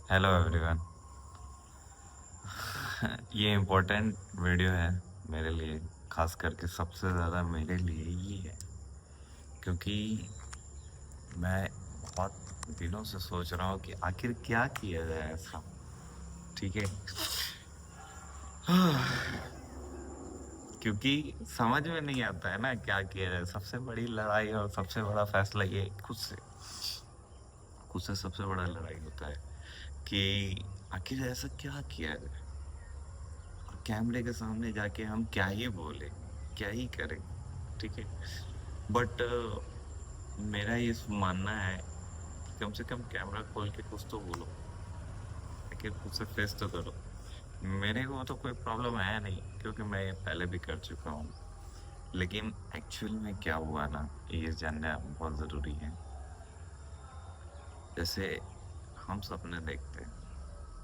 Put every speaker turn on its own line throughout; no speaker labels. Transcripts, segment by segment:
Hello everyone. ये important video है मेरे लिए, खास करके सबसे ज़्यादा मेरे लिए ये है क्योंकि मैं बहुत दिनों से सोच रहा हूँ कि आखिर क्या किया जाए ऐसा। ठीक है। क्योंकि समझ में नहीं आता है ना क्या किया जाए। सबसे बड़ी लड़ाई और सबसे बड़ा फैसला ये खुद से सबसे बड़ा लड़ाई होता है कि आखिर ऐसा क्या किया जाए और कैमरे के सामने जाके हम क्या ही बोले, क्या ही करें। ठीक है। बट मेरा ये मानना है कि कम से कम कैमरा खोल के कुछ तो बोलो, आखिर खुद से फेस तो करो। मेरे को तो कोई प्रॉब्लम है नहीं क्योंकि मैं ये पहले भी कर चुका हूँ। लेकिन एक्चुअल में क्या हुआ ना, ये जानना बहुत ज़रूरी है। जैसे हम सपने देखते हैं,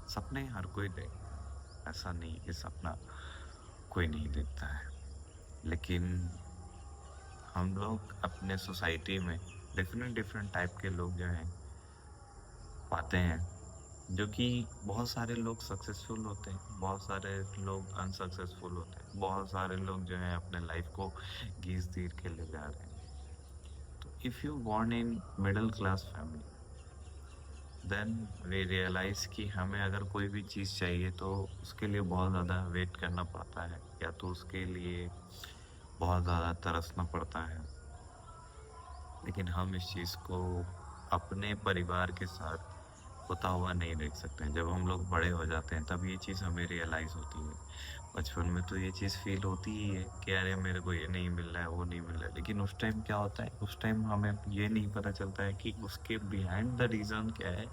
सपने हर कोई देखता है, ऐसा नहीं कि सपना कोई नहीं देखता है। लेकिन हम लोग अपने सोसाइटी में डिफरेंट डिफरेंट टाइप के लोग जो हैं पाते हैं, जो कि बहुत सारे लोग सक्सेसफुल होते हैं, बहुत सारे लोग अनसक्सेसफुल होते हैं, बहुत सारे लोग जो हैं अपने लाइफ को घीस तीर के ले जा रहे हैं। तो if you born in middle class family, then we realise कि हमें अगर कोई भी चीज़ चाहिए तो उसके लिए बहुत ज़्यादा वेट करना पड़ता है, या तो उसके लिए बहुत ज़्यादा तरसना पड़ता है। लेकिन हम इस चीज़ को अपने परिवार के साथ होता हुआ नहीं देख सकते हैं। जब हम लोग बड़े हो जाते हैं तब ये चीज़ हमें रियलाइज़ होती है। बचपन में तो ये चीज़ फील होती ही है कि अरे मेरे को ये नहीं मिल रहा है, वो नहीं मिल रहा है। लेकिन उस टाइम क्या होता है, उस टाइम हमें ये नहीं पता चलता है कि उसके बिहाइंड द रीज़न क्या है।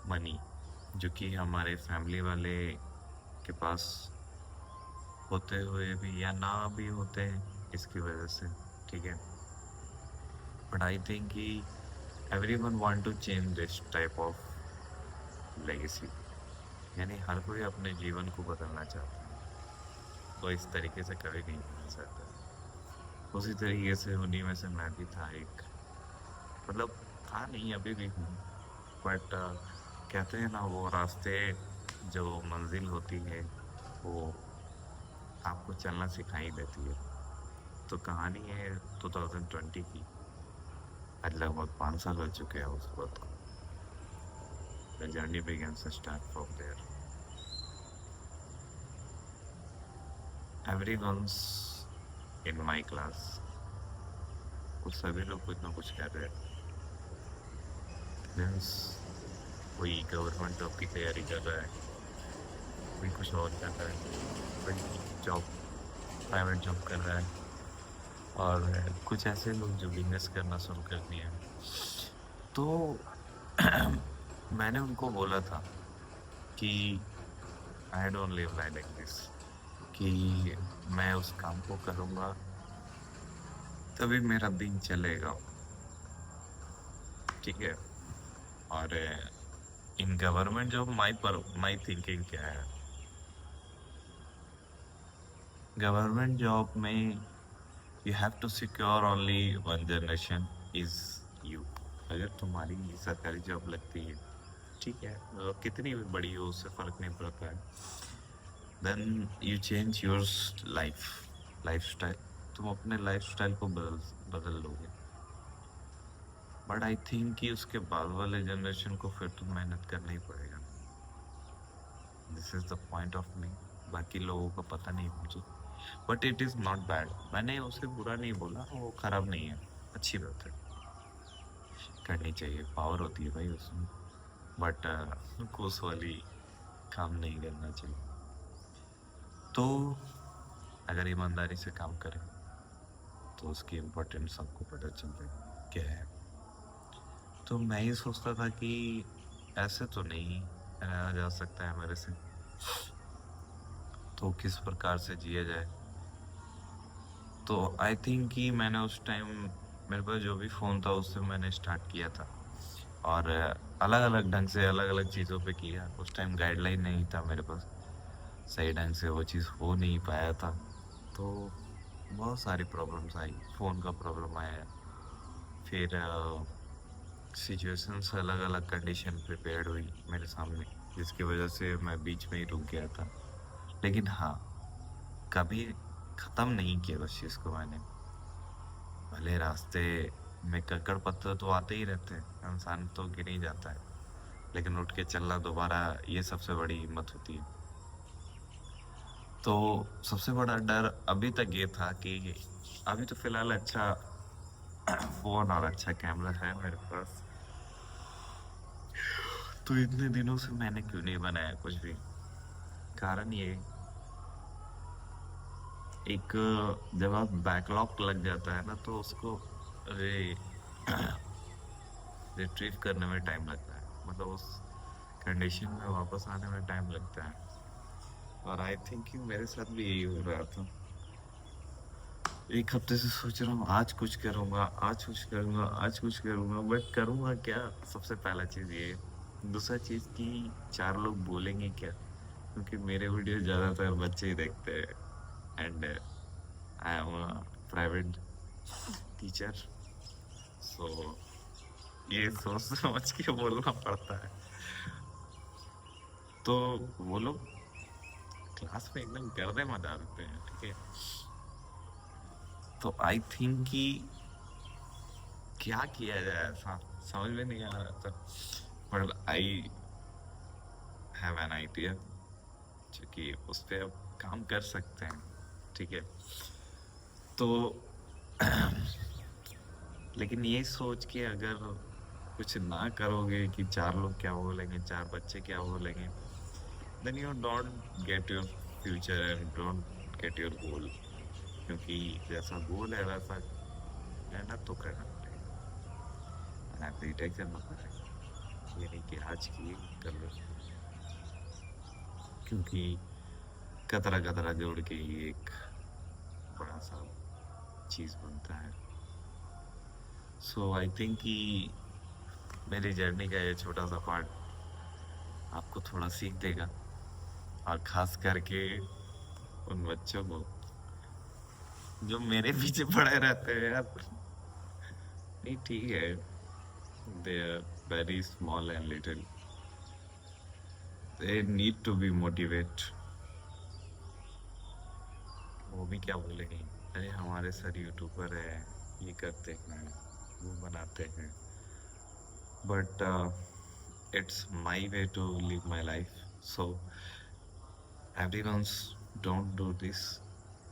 मनी, जो कि हमारे फैमिली वाले के पास होते हुए भी या ना भी होते हैं इसकी वजह से। ठीक है। बट आई थिंक कि everyone want to change this type of legacy, यानी हर कोई अपने जीवन को बदलना चाहता है। वो इस तरीके से कभी नहीं बदल सकता। उसी तरीके से उन्हीं में से मैं भी था एक, मतलब था नहीं, अभी भी हूँ। बट कहते हैं ना, वो रास्ते जो मंजिल होती है वो आपको चलना सिखाई देती है। तो कहानी है 2020 की। आज लगभग 5 साल हो चुके हैं उस वक्त को। The journey begins to start from there. Everyone's in my class, वो सभी लोग कुछ ना कुछ कर रहे हैं। मीन्स कोई गवर्नमेंट जॉब की तैयारी कर रहा है, कोई कुछ और कर रहा है, कोई जॉब, प्राइवेट जॉब कर रहा है, और कुछ ऐसे लोग जो बिजनेस करना शुरू कर दिए हैं। तो मैंने उनको बोला था कि I don't live like this, कि मैं उस काम को करूँगा तभी मेरा दिन चलेगा। ठीक है। और in government job my thinking क्या है, गवर्नमेंट जॉब में you have to secure only one generation is you. अगर तुम्हारी सरकारी जॉब लगती है, ठीक है, कितनी भी बड़ी हो उससे फर्क नहीं पड़ता है, then you change your life life style. तुम अपने लाइफ स्टाइल को बदल बदल लोगे। बट आई थिंक कि उसके बाद वाले जनरेशन को फिर तो मेहनत करना ही पड़ेगा। This is the point of me. बाकी लोगों को पता नहीं मुझे, but it is not bad. मैंने उसे बुरा नहीं बोला, वो खराब नहीं है, अच्छी बात है, करनी चाहिए, पावर होती है भाई उसमें। बट घूस वाली काम नहीं करना चाहिए। तो अगर ईमानदारी से काम करें तो उसकी इम्पोर्टेंस सबको पता चल जाए क्या है। तो मैं ये सोचता था कि ऐसे तो नहीं रहा जा सकता है मेरे से, तो किस प्रकार से जिया जाए। तो आई थिंक कि मैंने उस टाइम, मेरे पास जो भी फ़ोन था उससे मैंने स्टार्ट किया था, और अलग अलग ढंग से अलग अलग चीज़ों पे किया। उस टाइम गाइडलाइन नहीं था मेरे पास, सही ढंग से वो चीज़ हो नहीं पाया था। तो बहुत सारी प्रॉब्लम्स आई, फ़ोन का प्रॉब्लम आया, फिर सिचुएशंस अलग अलग कंडीशन प्रिपेयर्ड हुई मेरे सामने, जिसकी वजह से मैं बीच में ही रुक गया था। लेकिन हाँ, कभी ख़त्म नहीं किया उस चीज़ को मैंने। भले रास्ते में कंकड़ पत्थर तो आते ही रहते हैं, इंसान तो गिर ही जाता है, लेकिन उठ के चलना दोबारा, ये सबसे बड़ी हिम्मत होती है। तो सबसे बड़ा डर अभी तक ये था कि अभी तो फिलहाल अच्छा फोन और अच्छा कैमरा है मेरे पास, तो इतने दिनों से मैंने क्यों नहीं बनाया कुछ भी। कारण ये, एक जब आप बैकलॉग लग जाता है ना, तो उसको रे रिट्रीव करने में टाइम लगता है, मतलब उस कंडीशन में वापस आने में टाइम लगता है। और आई थिंक कि मेरे साथ भी यही हो रहा था। एक हफ्ते से सोच रहा हूँ आज कुछ करूंगा, आज कुछ करूंगा, आज कुछ करूंगा, बट करूंगा क्या? सबसे पहला चीज ये। दूसरा चीज कि चार लोग बोलेंगे क्या, क्योंकि मेरे वीडियो ज्यादातर बच्चे ही देखते हैं, and I am a private teacher, so ये सोच समझ के बोलना पड़ता है। तो वो लोग क्लास में एकदम गर्दे मचा देते हैं, ठीक है। तो आई थिंक कि क्या किया जाए ऐसा, समझ में नहीं आ रहा था। पर आई हैव एन आइडिया, क्योंकि उस पे अब काम कर सकते हैं, ठीक है। तो लेकिन ये सोच के अगर कुछ ना करोगे कि चार लोग क्या बोलेंगे, चार बच्चे क्या बोलेंगे, then you don't get your future and don't get your goal. क्योंकि जैसा गोल है वैसा मेहनत तो करना पड़ेगा, एवरी डे करना पड़ेगा। ये नहीं कि आज की कर लो, क्योंकि कतरा कतरा जोड़ के ही एक बड़ा सा चीज बनता है। सो आई थिंक कि मेरी जर्नी का ये छोटा सा पार्ट आपको थोड़ा सीख देगा, और खास करके उन बच्चों को जो मेरे पीछे पड़े रहते हैं यार। नहीं, ठीक है, they are very small and little, they need to be motivate. वो भी क्या बोलेंगे, अरे हमारे सर यूट्यूबर है, ये करते हैं, वो बनाते हैं, but it's my way to live my life, so everyone's don't do this।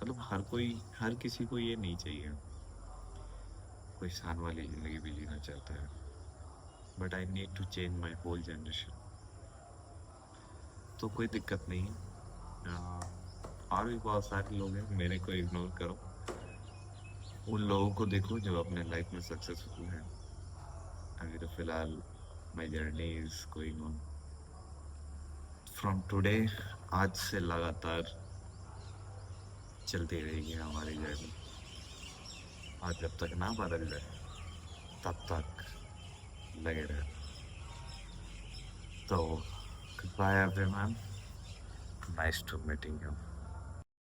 मतलब हर किसी को ये नहीं चाहिए, कोई शान वाली जिंदगी भी जीना चाहता है, but I need to change my whole generation. तो कोई दिक्कत नहीं है, और भी बहुत सारे लोग हैं, मेरे को इग्नोर करो, उन लोगों को देखो जो अपने लाइफ में सक्सेसफुल हैं। अभी तो फिलहाल my journey is going on from today. आज से लगातार चलती रहेगी हमारी जर्नी, और जब तक ना बदल जाए तब तक लगे रहे। तो goodbye everyone, nice to meeting you।